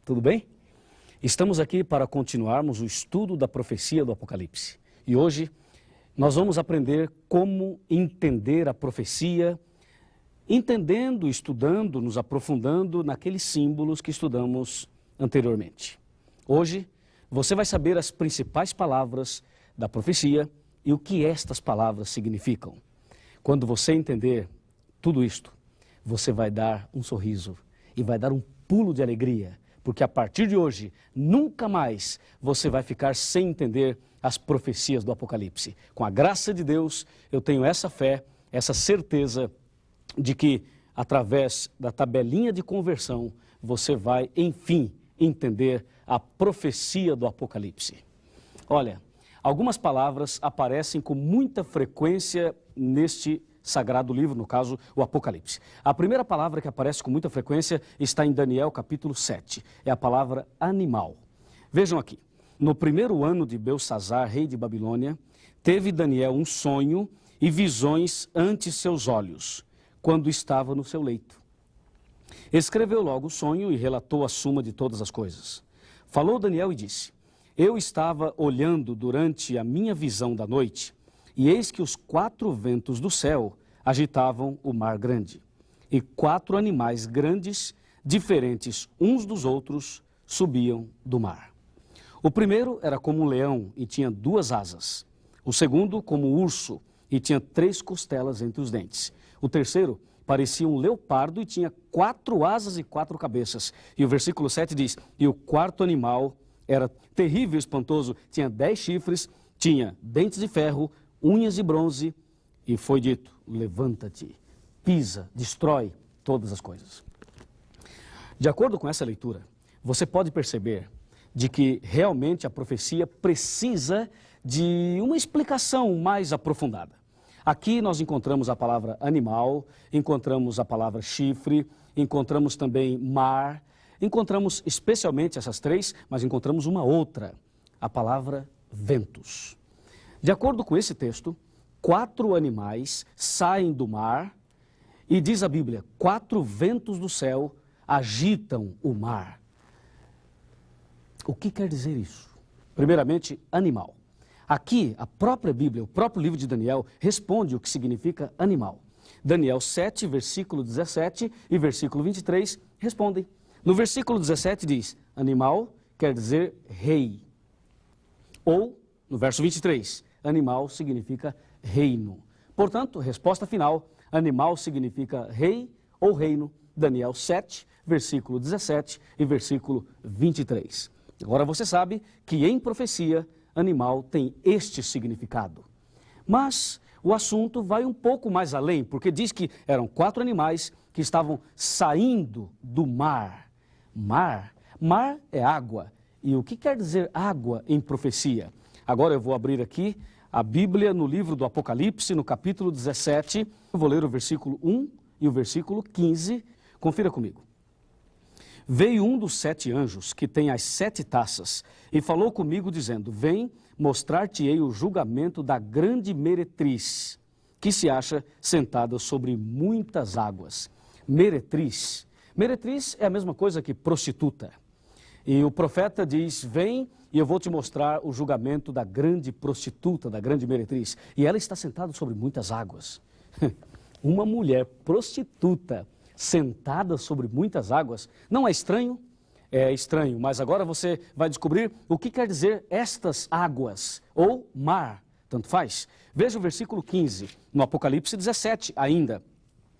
tudo bem? Estamos aqui para continuarmos o estudo da profecia do Apocalipse. E hoje nós vamos aprender como entender a profecia, entendendo, estudando, nos aprofundando naqueles símbolos que estudamos anteriormente. Hoje você vai saber as principais palavras da profecia e o que estas palavras significam. Quando você entender tudo isto, você vai dar um sorriso e vai dar um pulo de alegria, porque a partir de hoje, nunca mais você vai ficar sem entender as profecias do Apocalipse. Com a graça de Deus, eu tenho essa fé, essa certeza de que, através da tabelinha de conversão, você vai, enfim, entender a profecia do Apocalipse. Olha, algumas palavras aparecem com muita frequência neste sagrado livro, no caso, o Apocalipse. A primeira palavra que aparece com muita frequência está em Daniel, capítulo 7. É a palavra animal. Vejam aqui. No primeiro ano de Belsazzar, rei de Babilônia, teve Daniel um sonho e visões ante seus olhos, quando estava no seu leito. Escreveu logo o sonho e relatou a suma de todas as coisas. Falou Daniel e disse: Eu estava olhando durante a minha visão da noite, e eis que os 4 ventos do céu agitavam o mar grande, e 4 animais grandes, diferentes uns dos outros, subiam do mar. O primeiro era como um leão e tinha 2 asas. O segundo como um urso e tinha 3 costelas entre os dentes. O terceiro parecia um leopardo e tinha 4 asas e 4 cabeças. E o versículo 7 diz: E o quarto animal era terrível e espantoso, tinha 10 chifres, tinha dentes de ferro, unhas de bronze, e foi dito: levanta-te, pisa, destrói todas as coisas. De acordo com essa leitura, você pode perceber de que realmente a profecia precisa de uma explicação mais aprofundada. Aqui nós encontramos a palavra animal, encontramos a palavra chifre, encontramos também mar, encontramos especialmente essas 3, mas encontramos uma outra, a palavra ventos. De acordo com esse texto, 4 animais saem do mar e diz a Bíblia, 4 ventos do céu agitam o mar. O que quer dizer isso? Primeiramente, animal. Aqui, a própria Bíblia, o próprio livro de Daniel, responde o que significa animal. Daniel 7, versículo 17 e versículo 23 respondem. No versículo 17 diz, animal quer dizer rei. Ou, no verso 23, animal significa reino. Portanto, resposta final, animal significa rei ou reino. Daniel 7, versículo 17 e versículo 23. Agora você sabe que em profecia, animal tem este significado. Mas o assunto vai um pouco mais além, porque diz que eram 4 animais que estavam saindo do mar. Mar é água. E o que quer dizer água em profecia? Agora eu vou abrir aqui a Bíblia no livro do Apocalipse, no capítulo 17. Eu vou ler o versículo 1 e o versículo 15. Confira comigo. Veio um dos 7 anjos, que tem as 7 taças, e falou comigo, dizendo, vem, mostrar-te-ei o julgamento da grande meretriz, que se acha sentada sobre muitas águas. Meretriz. Meretriz é a mesma coisa que prostituta. E o profeta diz, vem e eu vou te mostrar o julgamento da grande prostituta, da grande meretriz. E ela está sentada sobre muitas águas. Uma mulher prostituta sentada sobre muitas águas, não é estranho? É estranho, mas agora você vai descobrir o que quer dizer estas águas, ou mar, tanto faz. Veja o versículo 15, no Apocalipse 17 ainda.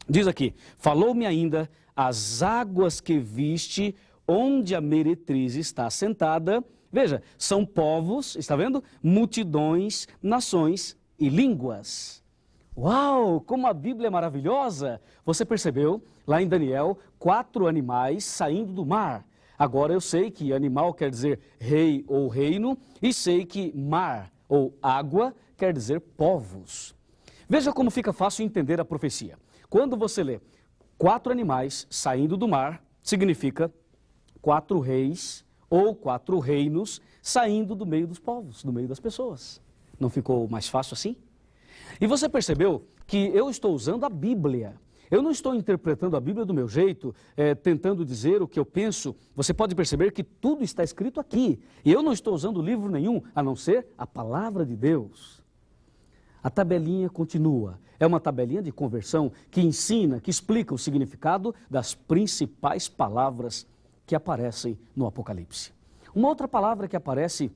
Diz aqui, falou-me ainda as águas que viste, onde a meretriz está sentada. Veja, são povos, está vendo? Multidões, nações e línguas. Uau, como a Bíblia é maravilhosa! Você percebeu, lá em Daniel, 4 animais saindo do mar. Agora eu sei que animal quer dizer rei ou reino, e sei que mar ou água quer dizer povos. Veja como fica fácil entender a profecia. Quando você lê 4 animais saindo do mar, significa 4 reis ou 4 reinos saindo do meio dos povos, do meio das pessoas. Não ficou mais fácil assim? E você percebeu que eu estou usando a Bíblia. Eu não estou interpretando a Bíblia do meu jeito, tentando dizer o que eu penso. Você pode perceber que tudo está escrito aqui. E eu não estou usando livro nenhum, a não ser a palavra de Deus. A tabelinha continua. É uma tabelinha de conversão que ensina, que explica o significado das principais palavras que aparecem no Apocalipse. Uma outra palavra que aparece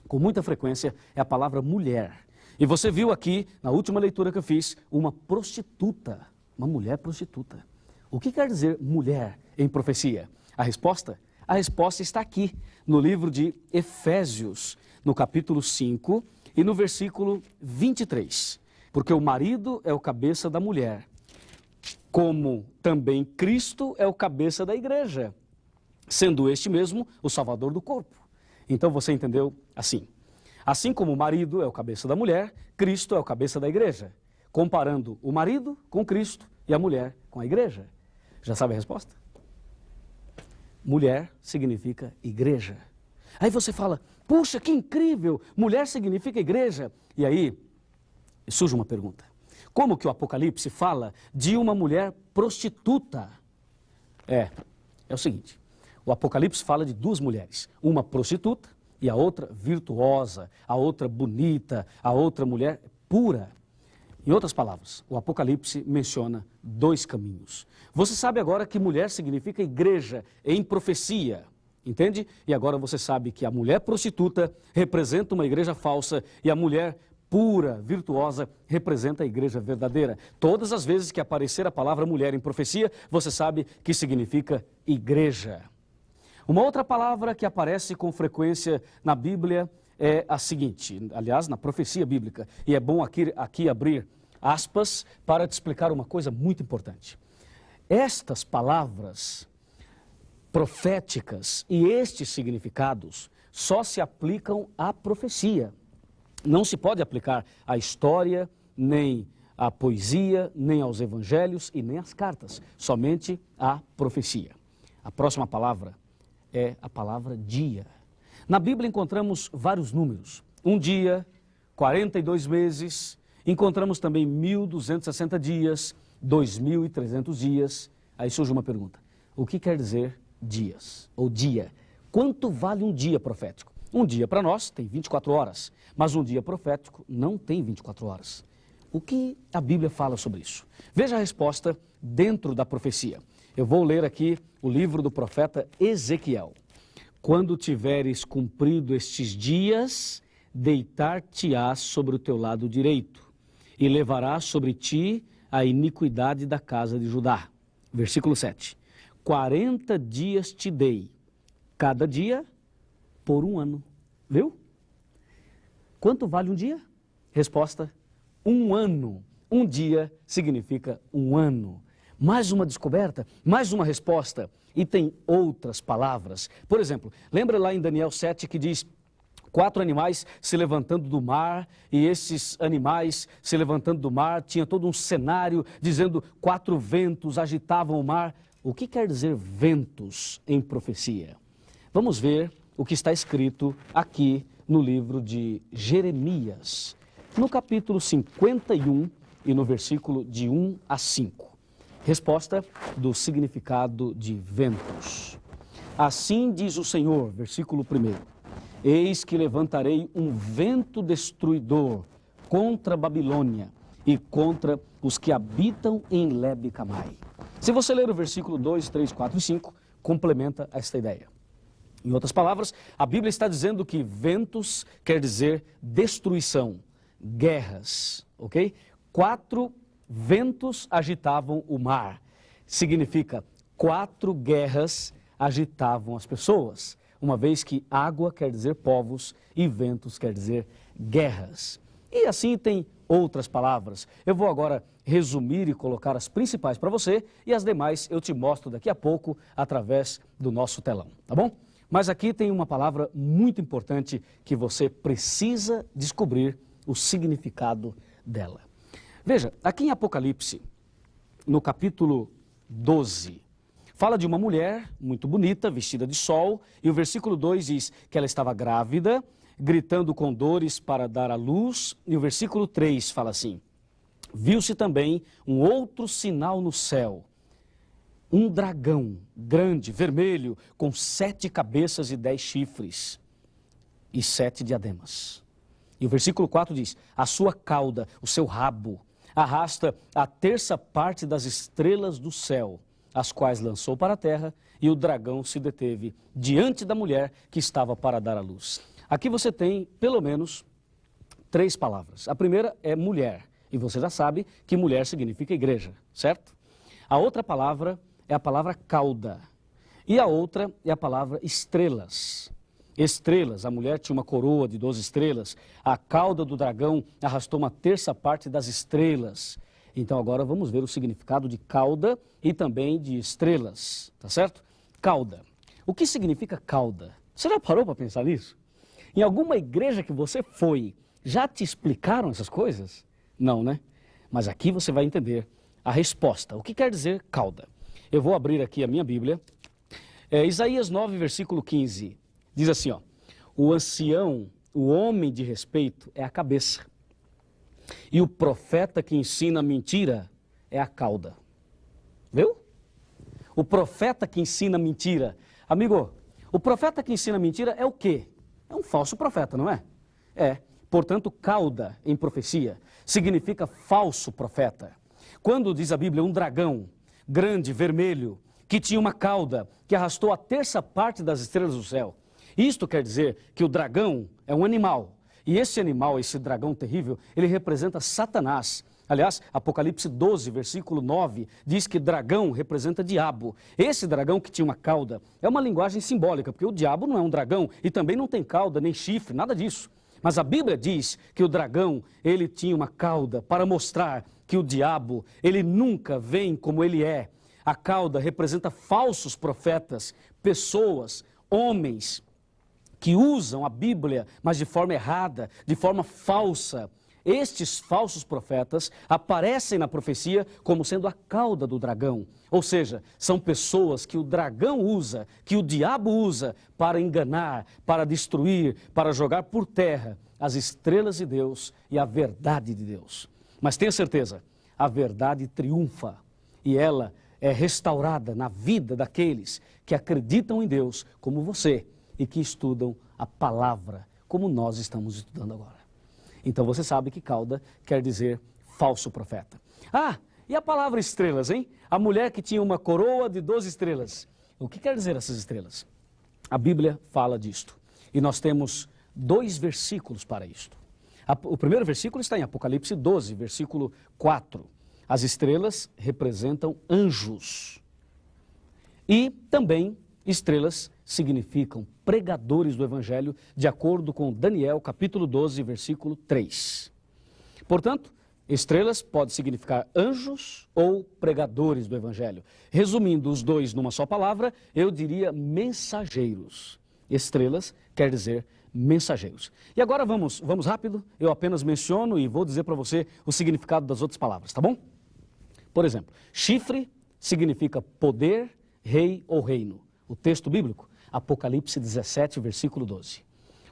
com muita frequência é a palavra mulher. E você viu aqui, na última leitura que eu fiz, uma prostituta, uma mulher prostituta. O que quer dizer mulher em profecia? A resposta? A resposta está aqui, no livro de Efésios, no capítulo 5 e no versículo 23. Porque o marido é o cabeça da mulher, como também Cristo é o cabeça da igreja, sendo este mesmo o salvador do corpo. Então você entendeu assim. Assim como o marido é o cabeça da mulher, Cristo é o cabeça da igreja. Comparando o marido com Cristo e a mulher com a igreja. Já sabe a resposta? Mulher significa igreja. Aí você fala, puxa, que incrível, mulher significa igreja. E aí surge uma pergunta. Como que o Apocalipse fala de uma mulher prostituta? É o seguinte, o Apocalipse fala de duas mulheres, uma prostituta e a outra virtuosa, a outra bonita, a outra mulher pura. Em outras palavras, o Apocalipse menciona dois caminhos. Você sabe agora que mulher significa igreja em profecia, entende? E agora você sabe que a mulher prostituta representa uma igreja falsa e a mulher pura, virtuosa, representa a igreja verdadeira. Todas as vezes que aparecer a palavra mulher em profecia, você sabe que significa igreja. Uma outra palavra que aparece com frequência na Bíblia é a seguinte, aliás, na profecia bíblica, e é bom aqui abrir aspas para te explicar uma coisa muito importante. Estas palavras proféticas e estes significados só se aplicam à profecia. Não se pode aplicar à história, nem à poesia, nem aos evangelhos e nem às cartas, somente à profecia. A próxima palavra é a palavra dia. Na Bíblia encontramos vários números. Um dia, 42 meses, encontramos também 1.260 dias, 2.300 dias. Aí surge uma pergunta. O que quer dizer dias ou dia? Quanto vale um dia profético? Um dia para nós tem 24 horas, mas um dia profético não tem 24 horas. O que a Bíblia fala sobre isso? Veja a resposta dentro da profecia. Eu vou ler aqui o livro do profeta Ezequiel. Quando tiveres cumprido estes dias, deitar-te-ás sobre o teu lado direito, e levarás sobre ti a iniquidade da casa de Judá. Versículo 7. 40 dias te dei, cada dia por um ano. Viu? Quanto vale um dia? Resposta, um ano. Um dia significa um ano. Mais uma descoberta, mais uma resposta. E tem outras palavras. Por exemplo, lembra lá em Daniel 7 que diz 4 animais se levantando do mar, e esses animais se levantando do mar, tinha todo um cenário dizendo 4 ventos agitavam o mar. O que quer dizer ventos em profecia? Vamos ver o que está escrito aqui no livro de Jeremias, no capítulo 51 e no versículo de 1 a 5. Resposta do significado de ventos. Assim diz o Senhor, versículo 1. Eis que levantarei um vento destruidor contra a Babilônia e contra os que habitam em Lebe-Camai. Se você ler o versículo 2, 3, 4 e 5, complementa esta ideia. Em outras palavras, a Bíblia está dizendo que ventos quer dizer destruição, guerras, ok? 4 ventos agitavam o mar. Significa 4 guerras agitavam as pessoas, uma vez que água quer dizer povos e ventos quer dizer guerras. E assim tem outras palavras. Eu vou agora resumir e colocar as principais para você e as demais eu te mostro daqui a pouco através do nosso telão, tá bom? Mas aqui tem uma palavra muito importante que você precisa descobrir o significado dela. Veja, aqui em Apocalipse, no capítulo 12, fala de uma mulher muito bonita, vestida de sol, e o versículo 2 diz que ela estava grávida, gritando com dores para dar à luz, e o versículo 3 fala assim, Viu-se também um outro sinal no céu, um dragão grande, vermelho, com 7 cabeças e 10 chifres e 7 diademas. E o versículo 4 diz, a sua cauda, o seu rabo, arrasta a terça parte das estrelas do céu, as quais lançou para a terra, e o dragão se deteve diante da mulher que estava para dar à luz. Aqui você tem, pelo menos, 3 palavras. A primeira é mulher, e você já sabe que mulher significa igreja, certo? A outra palavra é a palavra cauda, e a outra é a palavra estrelas. Estrelas, a mulher tinha uma coroa de 12 estrelas, a cauda do dragão arrastou uma terça parte das estrelas. Então agora vamos ver o significado de cauda e também de estrelas, tá certo? Cauda. O que significa cauda? Você já parou para pensar nisso? Em alguma igreja que você foi, já te explicaram essas coisas? Não, né? Mas aqui você vai entender a resposta. O que quer dizer cauda? Eu vou abrir aqui a minha Bíblia. Isaías 9, versículo 15. Diz assim, ó, o ancião, o homem de respeito é a cabeça, e o profeta que ensina mentira é a cauda. Viu? O profeta que ensina mentira. Amigo, o profeta que ensina mentira é o quê? É um falso profeta, não é? Portanto, cauda em profecia significa falso profeta. Quando diz a Bíblia um dragão grande, vermelho, que tinha uma cauda, que arrastou a terça parte das estrelas do céu, isto quer dizer que o dragão é um animal, e esse animal, esse dragão terrível, ele representa Satanás. Aliás, Apocalipse 12, versículo 9, diz que dragão representa diabo. Esse dragão que tinha uma cauda é uma linguagem simbólica, porque o diabo não é um dragão e também não tem cauda, nem chifre, nada disso. Mas a Bíblia diz que o dragão, ele tinha uma cauda para mostrar que o diabo, ele nunca vem como ele é. A cauda representa falsos profetas, pessoas, homens, que usam a Bíblia, mas de forma errada, de forma falsa. Estes falsos profetas aparecem na profecia como sendo a cauda do dragão. Ou seja, são pessoas que o dragão usa, que o diabo usa para enganar, para destruir, para jogar por terra as estrelas de Deus e a verdade de Deus. Mas tenha certeza, a verdade triunfa e ela é restaurada na vida daqueles que acreditam em Deus, como você, e que estudam a palavra, como nós estamos estudando agora. Então você sabe que cauda quer dizer falso profeta. Ah, e a palavra estrelas, hein? A mulher que tinha uma coroa de 12 estrelas. O que quer dizer essas estrelas? A Bíblia fala disto. E nós temos 2 versículos para isto. O primeiro versículo está em Apocalipse 12, versículo 4. As estrelas representam anjos. E também estrelas significam pregadores do Evangelho, de acordo com Daniel, capítulo 12, versículo 3. Portanto, estrelas pode significar anjos ou pregadores do Evangelho. Resumindo os dois numa só palavra, eu diria mensageiros. Estrelas quer dizer mensageiros. E agora vamos rápido, eu apenas menciono e vou dizer para você o significado das outras palavras, tá bom? Por exemplo, chifre significa poder, rei ou reino. O texto bíblico, Apocalipse 17, versículo 12.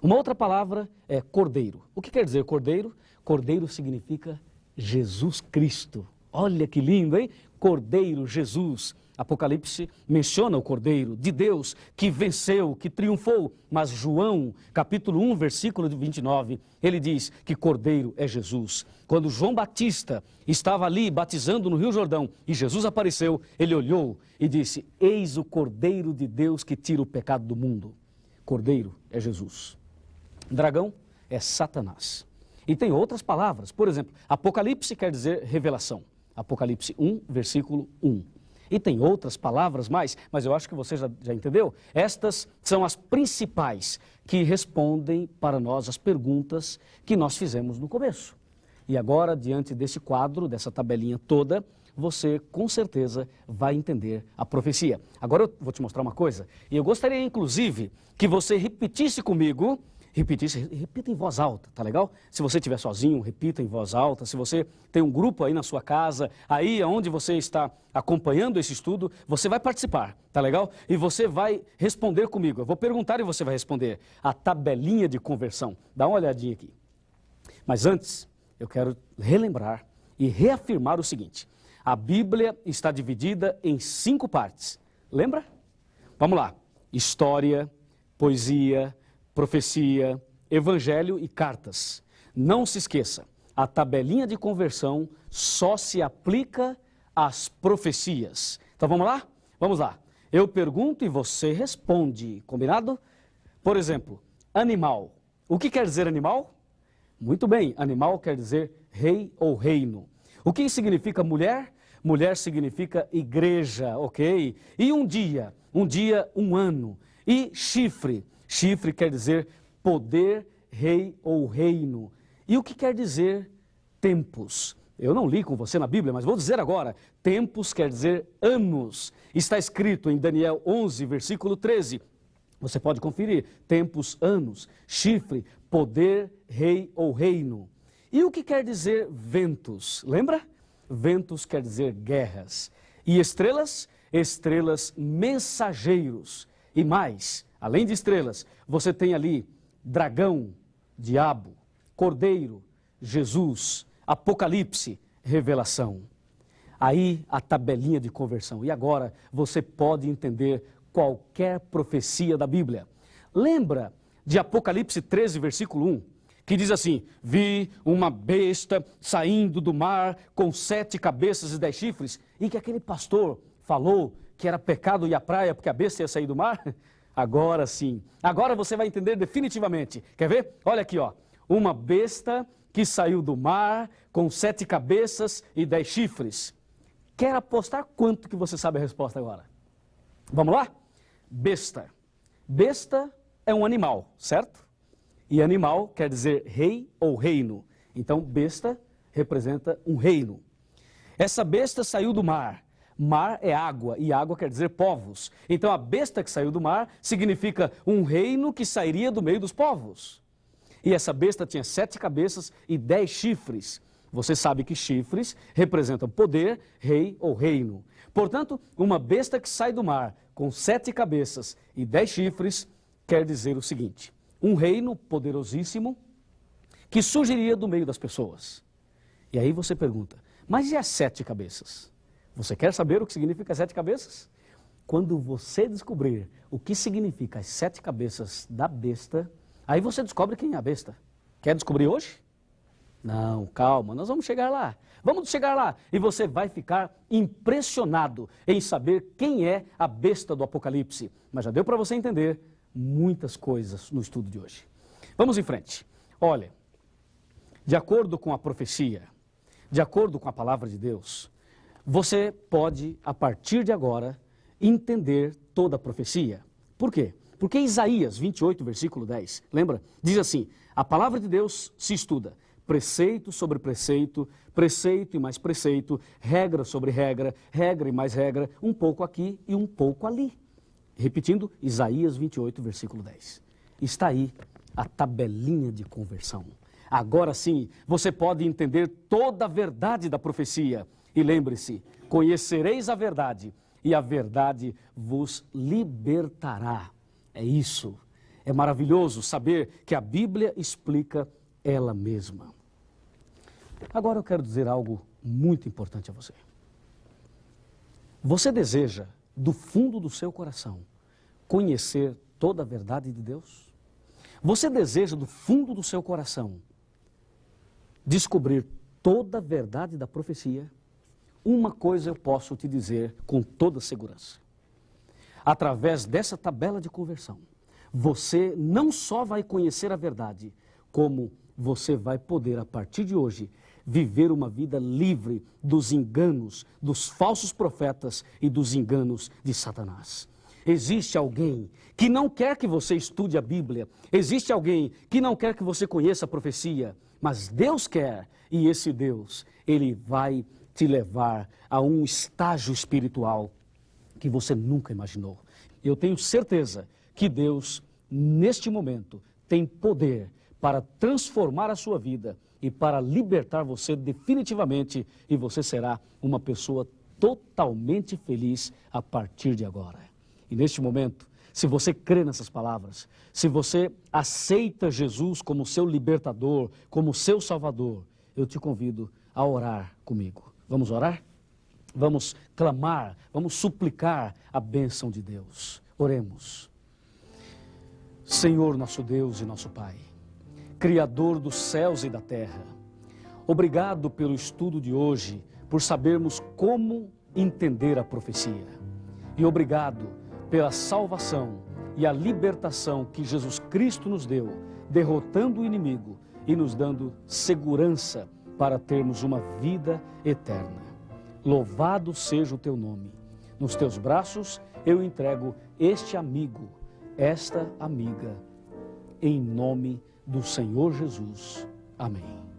Uma outra palavra é cordeiro. O que quer dizer cordeiro? Cordeiro significa Jesus Cristo. Olha que lindo, hein? Cordeiro, Jesus. Apocalipse menciona o Cordeiro de Deus que venceu, que triunfou. Mas João, capítulo 1, versículo 29, ele diz que Cordeiro é Jesus. Quando João Batista estava ali batizando no Rio Jordão e Jesus apareceu, ele olhou e disse, eis o Cordeiro de Deus que tira o pecado do mundo. Cordeiro é Jesus. Dragão é Satanás. E tem outras palavras, por exemplo, Apocalipse quer dizer revelação. Apocalipse 1, versículo 1. E tem outras palavras mais, mas eu acho que você já entendeu. Estas são as principais que respondem para nós as perguntas que nós fizemos no começo. E agora, diante desse quadro, dessa tabelinha toda, você com certeza vai entender a profecia. Agora eu vou te mostrar uma coisa, e eu gostaria inclusive que você repetisse comigo, repita em voz alta, tá legal? Se você estiver sozinho, repita em voz alta. Se você tem um grupo aí na sua casa, aí onde você está acompanhando esse estudo, você vai participar, tá legal? E você vai responder comigo. Eu vou perguntar e você vai responder. A tabelinha de conversão. Dá uma olhadinha aqui. Mas antes, eu quero relembrar e reafirmar o seguinte: a Bíblia está dividida em 5 partes. Lembra? Vamos lá. História, poesia, profecia, evangelho e cartas. Não se esqueça, a tabelinha de conversão só se aplica às profecias. Então vamos lá? Vamos lá. Eu pergunto e você responde, combinado? Por exemplo, animal. O que quer dizer animal? Muito bem, animal quer dizer rei ou reino. O que significa mulher? Mulher significa igreja, ok? E um dia, um ano. E chifre? Chifre quer dizer poder, rei ou reino. E o que quer dizer tempos? Eu não li com você na Bíblia, mas vou dizer agora. Tempos quer dizer anos. Está escrito em Daniel 11, versículo 13. Você pode conferir. Tempos, anos. Chifre, poder, rei ou reino. E o que quer dizer ventos? Lembra? Ventos quer dizer guerras. E estrelas? Estrelas mensageiros. E mais, além de estrelas, você tem ali dragão, diabo, cordeiro, Jesus, Apocalipse, revelação. Aí a tabelinha de conversão. E agora você pode entender qualquer profecia da Bíblia. Lembra de Apocalipse 13, versículo 1, que diz assim: vi uma besta saindo do mar com 7 cabeças e 10 chifres, e que aquele pastor falou que era pecado ir à praia porque a besta ia sair do mar? Agora sim. Agora você vai entender definitivamente. Quer ver? Olha aqui, ó. Uma besta que saiu do mar com 7 cabeças e 10 chifres. Quer apostar quanto que você sabe a resposta agora? Vamos lá? Besta. Besta é um animal, certo? E animal quer dizer rei ou reino. Então, besta representa um reino. Essa besta saiu do mar. Mar é água, e água quer dizer povos. Então, a besta que saiu do mar significa um reino que sairia do meio dos povos. E essa besta tinha 7 cabeças e 10 chifres. Você sabe que chifres representam poder, rei ou reino. Portanto, uma besta que sai do mar com 7 cabeças e 10 chifres quer dizer o seguinte: um reino poderosíssimo que surgiria do meio das pessoas. E aí você pergunta, mas e as 7 cabeças? Você quer saber o que significa 7 cabeças? Quando você descobrir o que significa as 7 cabeças da besta, aí você descobre quem é a besta. Quer descobrir hoje? Não, calma, nós vamos chegar lá. Vamos chegar lá e você vai ficar impressionado em saber quem é a besta do Apocalipse. Mas já deu para você entender muitas coisas no estudo de hoje. Vamos em frente. Olha, de acordo com a profecia, de acordo com a palavra de Deus, você pode, a partir de agora, entender toda a profecia. Por quê? Porque Isaías 28, versículo 10, lembra? Diz assim: a palavra de Deus se estuda, preceito sobre preceito, preceito e mais preceito, regra sobre regra, regra e mais regra, um pouco aqui e um pouco ali. Repetindo, Isaías 28, versículo 10. Está aí a tabelinha de conversão. Agora sim, você pode entender toda a verdade da profecia. E lembre-se, conhecereis a verdade, e a verdade vos libertará. É isso. É maravilhoso saber que a Bíblia explica ela mesma. Agora eu quero dizer algo muito importante a você. Você deseja, do fundo do seu coração, conhecer toda a verdade de Deus? Você deseja, do fundo do seu coração, descobrir toda a verdade da profecia? Uma coisa eu posso te dizer com toda segurança. Através dessa tabela de conversão, você não só vai conhecer a verdade, como você vai poder, a partir de hoje, viver uma vida livre dos enganos, dos falsos profetas e dos enganos de Satanás. Existe alguém que não quer que você estude a Bíblia, existe alguém que não quer que você conheça a profecia, mas Deus quer, e esse Deus, Ele vai te levar a um estágio espiritual que você nunca imaginou. Eu tenho certeza que Deus, neste momento, tem poder para transformar a sua vida e para libertar você definitivamente, e você será uma pessoa totalmente feliz a partir de agora. E neste momento, se você crê nessas palavras, se você aceita Jesus como seu libertador, como seu salvador, eu te convido a orar comigo. Vamos orar? Vamos clamar, vamos suplicar a bênção de Deus. Oremos. Senhor, nosso Deus e nosso Pai, Criador dos céus e da terra, obrigado pelo estudo de hoje, por sabermos como entender a profecia. E obrigado pela salvação e a libertação que Jesus Cristo nos deu, derrotando o inimigo e nos dando segurança para termos uma vida eterna. Louvado seja o teu nome. Nos teus braços eu entrego este amigo, esta amiga, em nome do Senhor Jesus. Amém.